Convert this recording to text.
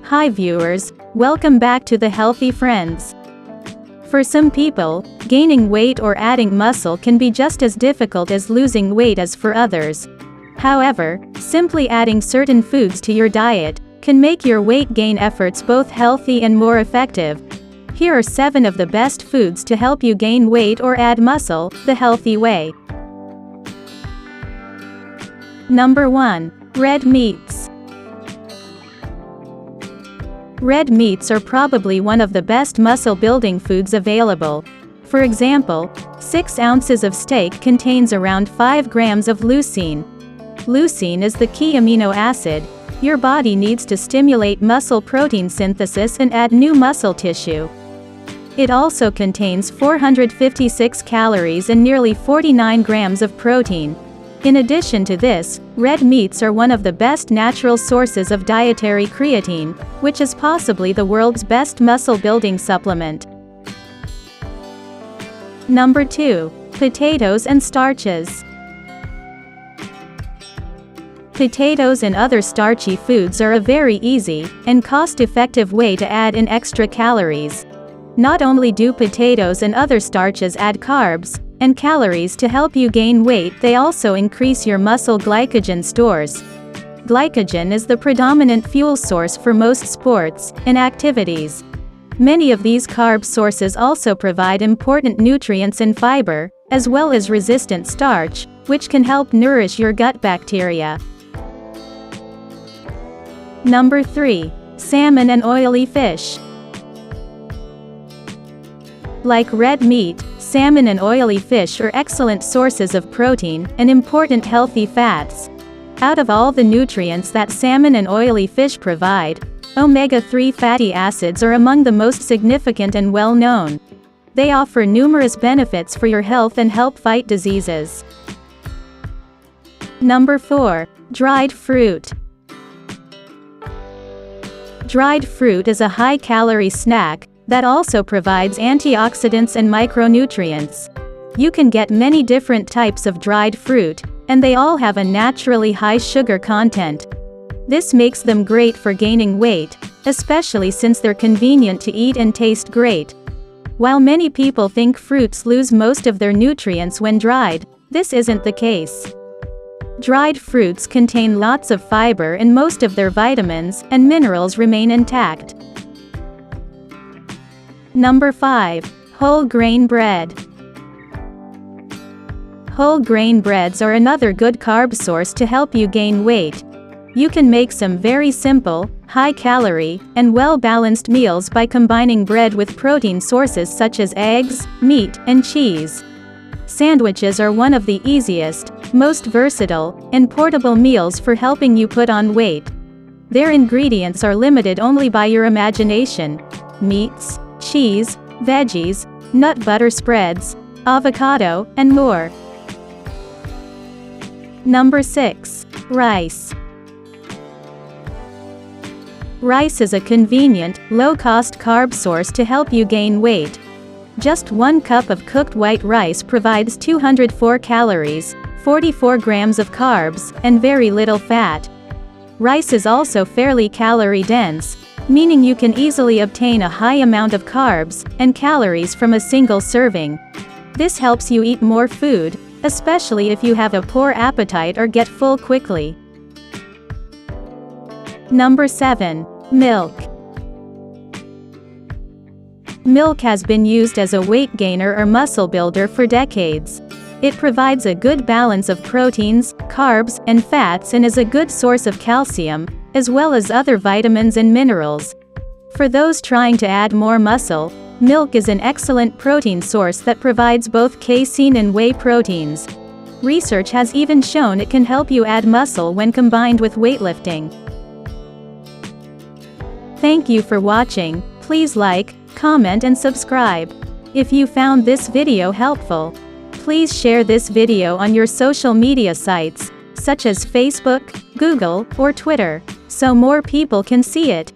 Hi viewers, welcome back to the Healthy Friends. For some people, gaining weight or adding muscle can be just as difficult as losing weight as for others. However, simply adding certain foods to your diet can make your weight gain efforts both healthy and more effective. Here are 7 of the best foods to help you gain weight or add muscle, the healthy way. Number 1. Red meats. Red meats are probably one of the best muscle-building foods available. For example, 6 ounces of steak contains around 5 grams of leucine. Leucine is the key amino acid your body needs to stimulate muscle protein synthesis and add new muscle tissue. It also contains 456 calories and nearly 49 grams of protein. In addition to this, red meats are one of the best natural sources of dietary creatine, which is possibly the world's best muscle-building supplement. Number 2. Potatoes and starches. Potatoes and other starchy foods are a very easy and cost-effective way to add in extra calories. Not only do potatoes and other starches add carbs and calories to help you gain weight, they also increase your muscle glycogen stores. Glycogen is the predominant fuel source for most sports and activities. Many of these carb sources also provide important nutrients and fiber, as well as resistant starch, which can help nourish your gut bacteria. Number 3. Salmon and oily fish. Like red meat, salmon and oily fish are excellent sources of protein and important healthy fats. Out of all the nutrients that salmon and oily fish provide, omega-3 fatty acids are among the most significant and well-known. They offer numerous benefits for your health and help fight diseases. Number 4. Dried fruit. Dried fruit is a high-calorie snack that also provides antioxidants and micronutrients. You can get many different types of dried fruit, and they all have a naturally high sugar content. This makes them great for gaining weight, especially since they're convenient to eat and taste great. While many people think fruits lose most of their nutrients when dried, this isn't the case. Dried fruits contain lots of fiber and most of their vitamins and minerals remain intact. Number 5. Whole grain bread. Whole grain breads are another good carb source to help you gain weight. You can make some very simple, high-calorie, and well-balanced meals by combining bread with protein sources such as eggs, meat, and cheese. Sandwiches are one of the easiest, most versatile, and portable meals for helping you put on weight. Their ingredients are limited only by your imagination: meats, cheese, veggies, nut butter spreads, avocado, and more. Number 6. Rice. Rice is a convenient, low-cost carb source to help you gain weight. Just 1 cup of cooked white rice provides 204 calories, 44 grams of carbs, and very little fat. Rice is also fairly calorie-dense, meaning you can easily obtain a high amount of carbs and calories from a single serving. This helps you eat more food, especially if you have a poor appetite or get full quickly. Number 7. Milk. Milk has been used as a weight gainer or muscle builder for decades. It provides a good balance of proteins, carbs, and fats and is a good source of calcium, as well as other vitamins and minerals. For those trying to add more muscle, milk is an excellent protein source that provides both casein and whey proteins. Research has even shown it can help you add muscle when combined with weightlifting. Thank you for watching. Please like, comment, and subscribe. If you found this video helpful, please share this video on your social media sites, such as Facebook, Google, or Twitter, so more people can see it.